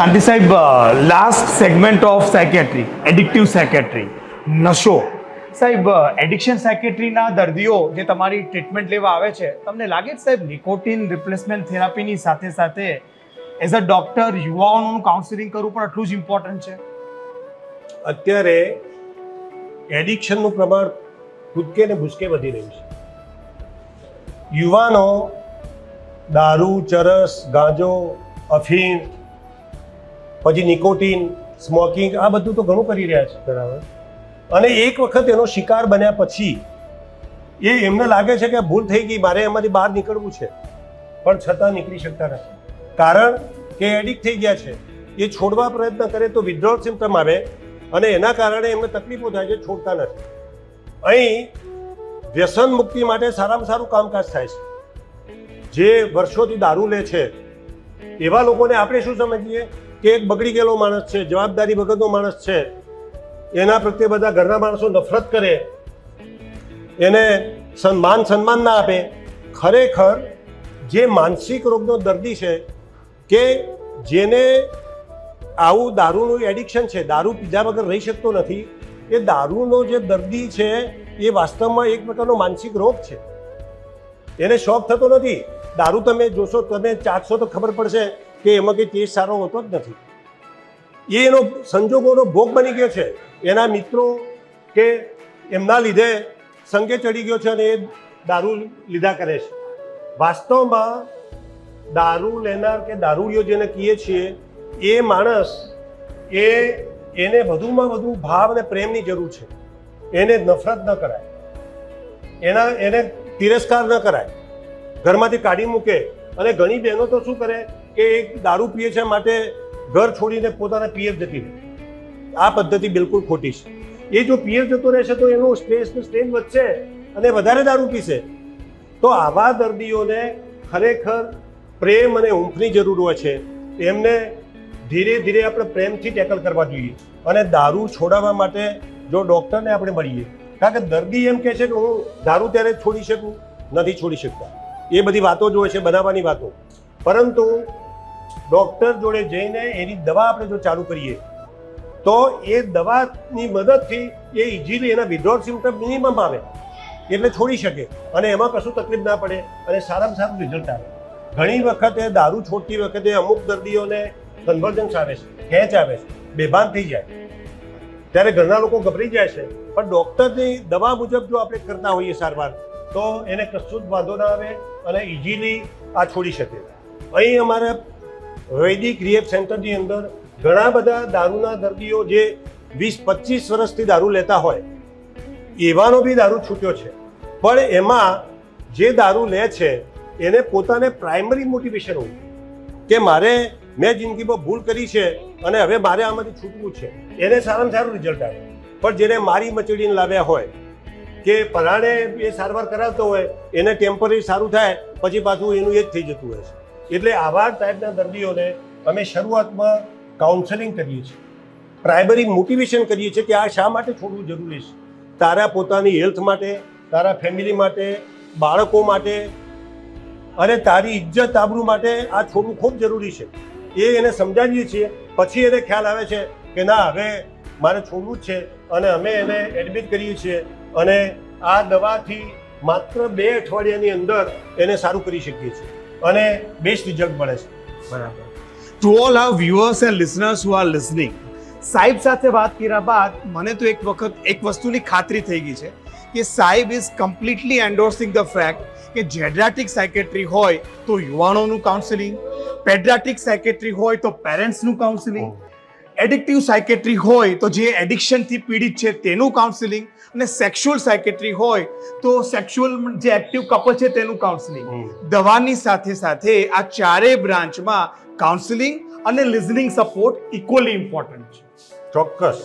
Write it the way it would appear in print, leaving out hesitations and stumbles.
કાંતિ સાહેબ, last segment of psychiatry, addictive psychiatry, નશો. સાહેબ, એડિક્શન સાયકેટ્રીના દર્દીઓ જે તમારી ટ્રીટમેન્ટ લેવા આવે છે, તમને લાગે છે સાહેબ નિકોટિન રિપ્લેસમેન્ટ થેરાપીની સાથે સાથે એઝ અ ડોક્ટર યુવાઓનું કાઉન્સિલિંગ કરવું પણ એટલું જ ઇમ્પોર્ટન્ટ છે? અત્યારે એડિક્શનનું પ્રમાણ કૂદકે ને ભૂસકે વધી રહ્યું છે. યુવાનો દારૂ, ચરસ, ગાંજો, અફીણ, પછી નિકોટિન, સ્મોકિંગ, આ બધું તો ઘણું કરી રહ્યા છે. બરાબર. અને એક વખત એનો શિકાર બન્યા પછી એમને લાગે છે કે ભૂલ થઈ ગઈ, મારે એમાંથી બહાર નીકળવું છે, પણ છતાં નીકળી શકતા નથી. કારણ કે એડિક્ટ થઈ ગયા છે. એ છોડવા પ્રયત્ન કરે તો વિથડ્રોલ સિમ્પટમ આવે અને એના કારણે એમને તકલીફો થાય છે, છોડતા નથી. અહીં વ્યસન મુક્તિ માટે સારામાં સારું કામકાજ થાય છે. જે વર્ષોથી દારૂ લે છે એવા લોકોને આપણે શું સમજીએ કે એક બગડી ગયેલો માણસ છે, જવાબદારી વગરનો માણસ છે, એના પ્રત્યે બધા ઘરના માણસો નફરત કરે, એને માન સન્માન ના આપે. ખરેખર જે માનસિક રોગનો દર્દી છે કે જેને આવું દારૂનું એડિક્શન છે, દારૂ પીધા વગર રહી શકતો નથી, એ દારૂનો જે દર્દી છે એ વાસ્તવમાં એક પ્રકારનો માનસિક રોગ છે. એને શોખ થતો નથી. દારૂ તમે જોશો, તમે ચાખશો તો ખબર પડશે કે એમાં કંઈ ટેસ્ટ સારો હોતો જ નથી. એનો સંજોગોનો ભોગ બની ગયો છે. એના મિત્રો કે એમના લીધે સંગે ચડી ગયો છે અને એ દારૂ લીધા કરે છે. વાસ્તવમાં દારૂ લેનાર કે દારૂડિયો જેને કહીએ છીએ એ માણસ એને વધુમાં વધુ ભાવ અને પ્રેમની જરૂર છે. એને નફરત ન કરાય, એને તિરસ્કાર ન કરાય, ઘરમાંથી કાઢી મૂકે. અને ઘણી બહેનો તો શું કરે કે એક દારૂ પીએ છે માટે ઘર છોડીને પોતાના પિયર જતી રહે. આ પદ્ધતિ બિલકુલ ખોટી છે. એ જો પિયર જતો રહેશે તો એનું સ્ટ્રેન વધશે અને વધારે દારૂ પીશે. તો આવા દર્દીઓને ખરેખર પ્રેમ અને ઊંઘની જરૂર હોય છે. એમને ધીરે ધીરે આપણે પ્રેમથી ટેકલ કરવા જોઈએ. અને દારૂ છોડાવવા માટે જો ડૉક્ટરને આપણે મળીએ, કારણ કે દર્દી એમ કહે છે કે હું દારૂ ત્યારે છોડી શકું, નથી છોડી શકતા. એ બધી વાતો જ હોય છે, બનાવવાની વાતો. પરંતુ ડૉક્ટર જોડે જઈને એની દવા આપણે જો ચાલુ કરીએ તો એ દવાની મદદથી એ ઇઝીલી એના વિથડ્રોલ સિમ્પટમ મિનિમમ આવે એટલે છોડી શકે અને એમાં કશું તકલીફ ના પડે અને સારામાં સારું રિઝલ્ટ આવે. ઘણી વખતે દારૂ છોડતી વખતે અમુક દર્દીઓને કન્વર્જન્સ આવે છે, ખેંચ આવે છે, બેભાન થઈ જાય, ત્યારે ઘરના લોકો ગભરાઈ જાય છે. પણ ડૉક્ટરની દવા મુજબ જો આપણે કરતા હોઈએ સારવાર તો એને કશું જ વાંધો ના આવે અને ઇઝીલી આ છોડી શકે. અહીં અમારા વૈદિક રિહેબ સેન્ટરની અંદર ઘણા બધા દારૂના દર્દીઓ જે 20-25 વર્ષથી દારૂ લેતા હોય એવાનો બી દારૂ છૂટ્યો છે. પણ એમાં જે દારૂ લે છે એને પોતાને પ્રાઇમરી મોટિવેશન હોય કે મેં જિંદગીમાં ભૂલ કરી છે અને હવે મારે આમાંથી છૂટવું છે, એને સારામાં સારું રિઝલ્ટ આવે. પણ જેને મારી મચડીને લાવ્યા હોય કે પરાણે એ સારવાર કરાવતો હોય એને ટેમ્પરરી સારું થાય પછી પાછું એનું એ જ થઈ જતું હોય છે. એટલે આવા ટાઈપના દર્દીઓને અમે શરૂઆતમાં કાઉન્સેલિંગ કરીએ છીએ, પ્રાઇમરી મોટિવેશન કરીએ છીએ કે આ શા માટે છોડવું જરૂરી છે. તારા પોતાની હેલ્થ માટે, તારા ફેમિલી માટે, બાળકો માટે અને તારી ઇજ્જત આબરૂ માટે આ છોડવું ખૂબ જરૂરી છે. એને સમજાવીએ છીએ. પછી એને ખ્યાલ આવે છે કે ના હવે મારે છોડવું જ છે અને અમે એને એડમિટ કરીએ છીએ અને આ દવાથી માત્ર 2 અઠવાડિયાની અંદર એને સારું કરી શકીએ છીએ અને બેસ્ટ રિઝલ્ટ મળે છે. બરાબર. To all are viewers and listeners who are listening, સાહેબ સાથે વાત કર્યા બાદ મને તો એક વખત એક વસ્તુની ખાતરી થઈ ગઈ છે કે સાહેબ ઇઝ કમ્પ્લીટલી એન્ડોર્સિંગ ધ ફેક્ટ કે જેડ્રાટિક સાયકેટ્રી હોય તો યુવાનોનું કાઉન્સેલિંગ, પેડિયાટ્રિક સાયકેટ્રી હોય તો પેરેન્ટ્સનું કાઉન્સેલિંગ, એડિક્ટિવ સાયકેટ્રી હોય તો જે એડિક્શનથી પીડિત છે તેનું કાઉન્સેલિંગ, અને સેક્સ્યુઅલ સાયકેટ્રી હોય તો સેક્સ્યુઅલ જે એક્ટિવ કપલ છે તેનું કાઉન્સેલિંગ. દવાની સાથે સાથે આ ચારેય બ્રાન્ચમાં કાઉન્સેલિંગ અને લિસનિંગ સપોર્ટ ઇક્વલી ઇમ્પોર્ટન્ટ છે. ચોક્કસ.